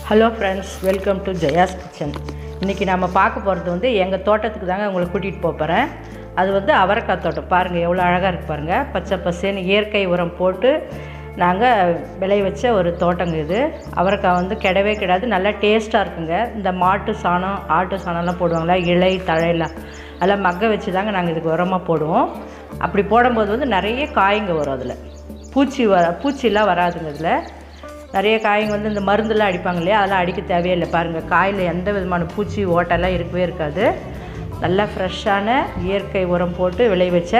Hello friends, welcome to Jaya's kitchen. இன்றைக்கி நம்ம பார்க்க போகிறது வந்து எங்கள் தோட்டத்துக்கு தாங்க உங்களை கூட்டிகிட்டு போகிறேன். அது வந்து அவரைக்காய் தோட்டம். பாருங்கள் எவ்வளோ அழகாக இருக்குது பாருங்கள். பச்சை பசேன்னு இயற்கை உரம் போட்டு நாங்கள் விளை வச்ச ஒரு தோட்டங்க இது. அவரைக்காய் வந்து கிடவே கிடாது, நல்லா டேஸ்ட்டாக இருக்குங்க. இந்த மாட்டு சாணம் ஆட்டு சாணம்லாம் போடுவாங்களா, இலை தழையெல்லாம் அதெல்லாம் மக்க வச்சு தாங்க நாங்கள் இதுக்கு உரமாக போடுவோம். அப்படி போடும்போது வந்து நிறைய காய்ங்க வரும். அதில் பூச்சிலாம் வராதுங்க. இதில் நிறைய காய்ங்க வந்து இந்த மருந்துலாம் அடிப்பாங்க இல்லையா, அதெல்லாம் அடிக்க தேவையில்லை. பாருங்கள், காயில் எந்த விதமான பூச்சி ஓட்டெல்லாம் இருக்கவே இருக்காது. நல்லா ஃப்ரெஷ்ஷான இயற்கை உரம் போட்டு விளை வச்ச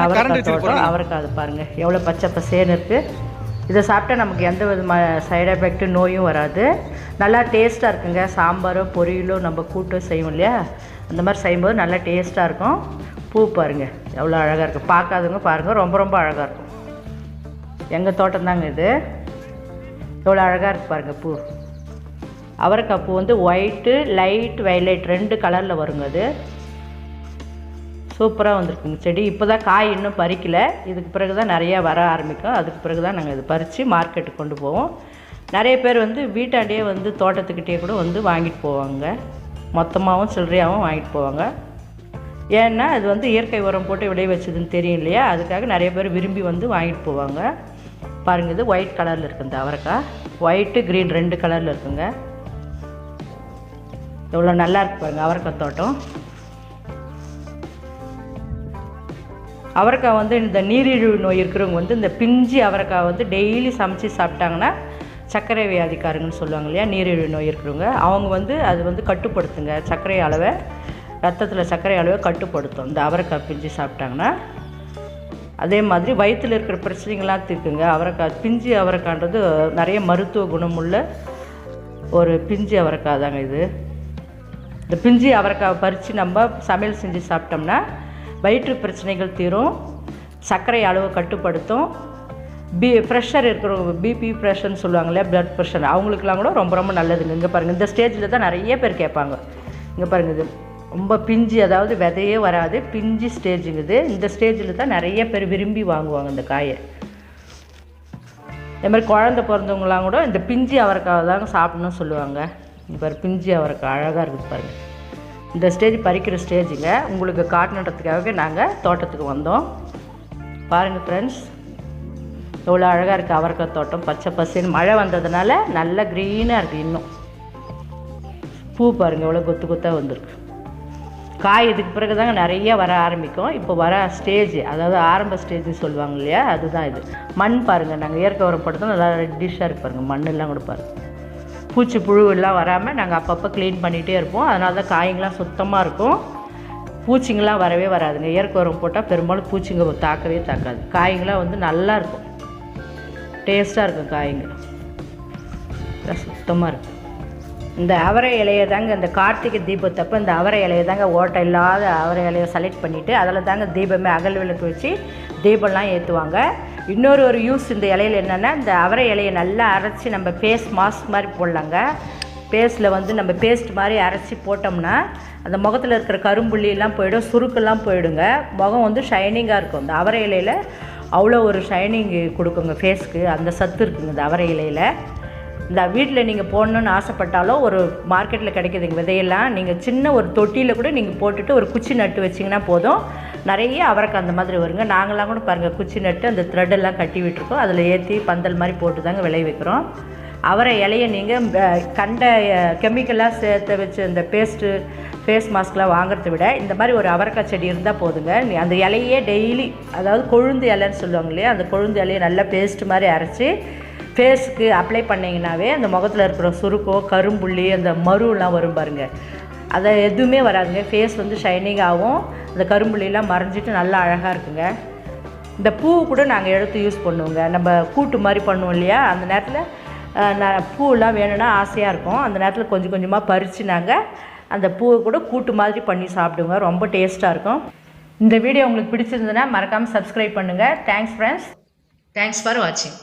அவரைக்காய் தோட்டம். அவரைக்காய் அது பாருங்கள் எவ்வளோ பச்சை பசேன்னு இருக்குது. இதை சாப்பிட்டா நமக்கு எந்த விதமான சைடு எஃபெக்ட்டு நோயும் வராது. நல்லா டேஸ்ட்டாக இருக்குங்க. சாம்பாரோ பொரியலோ நம்ம கூட்டு செய்வோம் இல்லையா, அந்த மாதிரி செய்யும்போது நல்லா டேஸ்ட்டாக இருக்கும். பூ பாருங்கள் எவ்வளோ அழகாக இருக்குது. பார்க்காதவங்க பாருங்கள், ரொம்ப ரொம்ப அழகாக இருக்கும். எங்கள் தோட்டம் தாங்க இது. எவ்வளோ அழகாக இருக்குது பாருங்கள் பூ. அவரைக்காய் பூ வந்து ஒயிட்டு லைட் வைலட் 2 கலரில் வருங்க. அது சூப்பராக வந்திருக்குங்க செடி. இப்போ தான் காய் இன்னும் பறிக்கலை. இதுக்கு பிறகு தான் நிறையா வர ஆரம்பிக்கும். அதுக்கு பிறகு தான் நாங்கள் இது பறித்து மார்க்கெட்டுக்கு கொண்டு போவோம். நிறைய பேர் வந்து வீட்டாண்டியே வந்து தோட்டத்துக்கிட்டே கூட வந்து வாங்கிட்டு போவாங்க. மொத்தமாகவும் சில்லறையாகவும் வாங்கிட்டு போவாங்க. ஏன்னா இது வந்து இயற்கை உரம் போட்டு விளை வச்சதுன்னு தெரியும் இல்லையா, அதுக்காக நிறைய பேர் விரும்பி வந்து வாங்கிட்டு போவாங்க. பாருங்கள், இது ஒயிட் கலரில் இருக்குது இந்த அவரைக்காய். ஒயிட்டு க்ரீன் 2 கலரில் இருக்குங்க. எவ்வளோ நல்லா இருக்கு பாருங்கள் அவரைக்காய் தோட்டம். அவரைக்காய் வந்து இந்த நீரிழிவு நோய் இருக்கிறவங்க வந்து இந்த பிஞ்சு அவரைக்காய் வந்து டெய்லி சமைச்சு சாப்பிட்டாங்கன்னா சர்க்கரை வியாதிக்காரங்கன்னு சொல்லுவாங்க இல்லையா, நீரிழிவு நோய் இருக்கிறவங்க, அவங்க வந்து அது வந்து கட்டுப்படுத்துங்க. சர்க்கரை அளவை, ரத்தத்தில் சர்க்கரை அளவை கட்டுப்படுத்தும் இந்த அவரைக்காய் பிஞ்சு சாப்பிட்டாங்கன்னா. அதே மாதிரி வயிற்றில் இருக்கிற பிரச்சனைகள்லாம் தீர்க்குங்க. அவரைக்காய் பிஞ்சு அவரைக்கான்றது நிறைய மருத்துவ குணமுள்ள ஒரு பிஞ்சு அவரைக்காய் தாங்க இது. இந்த பிஞ்சு அவரைக்காய் பறித்து நம்ம சமையல் செஞ்சு சாப்பிட்டோம்னா வயிற்று பிரச்சனைகள் தீரும், சர்க்கரை அளவு கட்டுப்படுத்தும். ப்ரெஷர் இருக்கிறவங்க, பிபி ப்ரெஷர்னு சொல்லுவாங்க இல்லையா, ப்ளட் ப்ரெஷர், அவங்களுக்குலாம் கூட ரொம்ப ரொம்ப நல்லதுங்க. இங்கே பாருங்கள், இந்த ஸ்டேஜில் தான் நிறைய பேர் கேட்பாங்க. இங்கே பாருங்கள், இது ரொம்ப பிஞ்சு, அதாவது விதையே வராது, பிஞ்சு ஸ்டேஜுங்குது. இந்த ஸ்டேஜில் தான் நிறைய பேர் விரும்பி வாங்குவாங்க இந்த காயை. அதே மாதிரி குழந்தை பிறந்தவங்களாம் கூட இந்த பிஞ்சு அவரைக்காய் தாங்க சாப்பிடணும்னு சொல்லுவாங்க. இப்போ பிஞ்சு அவரைக்காய் அழகாக இருக்குது பாருங்கள். இந்த ஸ்டேஜ் பறிக்கிற ஸ்டேஜுங்க. உங்களுக்கு காட்டணுன்றதுக்காக நாங்கள் தோட்டத்துக்கு வந்தோம். பாருங்கள் ஃப்ரெண்ட்ஸ், எவ்வளோ அழகாக இருக்குது அவரைக்காய் தோட்டம். பச்சை பசேன்னு மழை வந்ததுனால நல்லா க்ரீனாக இருக்குது. இன்னும் பூ பாருங்கள் எவ்வளோ கொத்து கொத்தாக வந்திருக்கு. காய் இதுக்கு பிறகு தாங்க நிறைய வர ஆரம்பிக்கும். இப்போ வர ஸ்டேஜ், அதாவது ஆரம்ப ஸ்டேஜ்னு சொல்லுவாங்க இல்லையா, அதுதான் இது. மண் பாருங்கள், நாங்கள் இயற்கை உரம் போட்டதும் நல்லா ரெட்டிஷாக இருக்கு பாருங்கள். மண்ணெல்லாம் கூட பாருங்கள். பூச்சி புழுவெல்லாம் வராமல் நாங்கள் அப்பப்போ க்ளீன் பண்ணிகிட்டே இருப்போம். அதனால தான் காய்ங்களாம் சுத்தமாக இருக்கும். பூச்சிங்கெலாம் வரவே வராதுங்க. இயற்கை உரம் போட்டால் பெரும்பாலும் பூச்சிங்க தாக்கவே தாக்காது. காய்ங்களாம் வந்து நல்லா இருக்கும், டேஸ்ட்டாக இருக்கும். காய்ங்க சுத்தமாக இருக்கும். இந்த அவரை இலையை தாங்க இந்த கார்த்திகை தீபத்தப்போ இந்த அவரை இலையை தாங்க ஓட்டை இல்லாத அவரை இலையை செலக்ட் பண்ணிவிட்டு அதில் தாங்க தீபமே அகல் விளக்கு வச்சு தீபம்லாம் ஏற்றுவாங்க. இன்னொரு யூஸ் இந்த இலையில் என்னென்னா, இந்த அவரை இலையை நல்லா அரைச்சி நம்ம ஃபேஸ் மாஸ்க் மாதிரி போடலாங்க. ஃபேஸில் வந்து நம்ம பேஸ்ட் மாதிரி அரைச்சி போட்டோம்னா அந்த முகத்தில் இருக்கிற கரும்புள்ளியெல்லாம் போயிடும், சுருக்கெல்லாம் போயிடுங்க. முகம் வந்து ஷைனிங்காக இருக்கும். இந்த அவரை இலையில் அவ்வளோ ஒரு ஷைனிங் கொடுக்குங்க ஃபேஸ்க்கு. அந்த சத்து இருக்குங்க இந்த அவரை இலையில். இந்த வீட்டில் நீங்கள் போடணுன்னு ஆசைப்பட்டாலும் ஒரு மார்க்கெட்டில் கிடைக்கிதுங்க விதையெல்லாம். நீங்கள் சின்ன ஒரு தொட்டியில் கூட நீங்கள் போட்டுட்டு ஒரு குச்சி நட்டு வச்சிங்கன்னா போதும், நிறைய அவரைக்காய் அந்த மாதிரி வருங்க. நாங்களாம் கூட பாருங்கள் குச்சி நட்டு அந்த த்ரெட்டெல்லாம் கட்டி விட்டுருக்கோம். அதில் ஏற்றி பந்தல் மாதிரி போட்டு தாங்க விளை வைக்கிறோம். அவரை இலையை நீங்கள் கண்ட கெமிக்கலாக சேர்த்து வச்சு அந்த பேஸ்ட்டு ஃபேஸ் மாஸ்க்லாம் வாங்குறத விட இந்த மாதிரி ஒரு அவரைக்காய் செடி இருந்தால் போதுங்க. அந்த இலையே டெய்லி, அதாவது கொழுந்து இலைன்னு சொல்லுவாங்க இல்லையா, அந்த கொழுந்து இலையை நல்லா பேஸ்ட்டு மாதிரி அரைச்சி ஃபேஸுக்கு அப்ளை பண்ணிங்கனாவே அந்த முகத்தில் இருக்கிற சுருக்கோ கரும்புள்ளி அந்த மருலாம் வரும் பாருங்கள், அதை எதுவுமே வராதுங்க. ஃபேஸ் வந்து ஷைனிங் ஆகும், அந்த கரும்புள்ளிலாம் மறைஞ்சிட்டு நல்லா அழகாக இருக்குங்க. இந்த பூ கூட நாங்கள் எடுத்து யூஸ் பண்ணுவோங்க. நம்ம கூட்டு மாதிரி பண்ணுவோம் இல்லையா, அந்த நேரத்தில் பூவெலாம் வேணும்னா ஆசையாக இருக்கும். அந்த நேரத்தில் கொஞ்சம் கொஞ்சமாக பறித்து நாங்கள் அந்த பூவை கூட கூட்டு மாதிரி பண்ணி சாப்பிடுவோங்க. ரொம்ப டேஸ்ட்டாக இருக்கும். இந்த வீடியோ உங்களுக்கு பிடிச்சிருந்ததுன்னா மறக்காமல் சப்ஸ்கிரைப் பண்ணுங்கள். தேங்க்ஸ் ஃப்ரெண்ட்ஸ், தேங்க்ஸ் ஃபார் வாட்சிங்.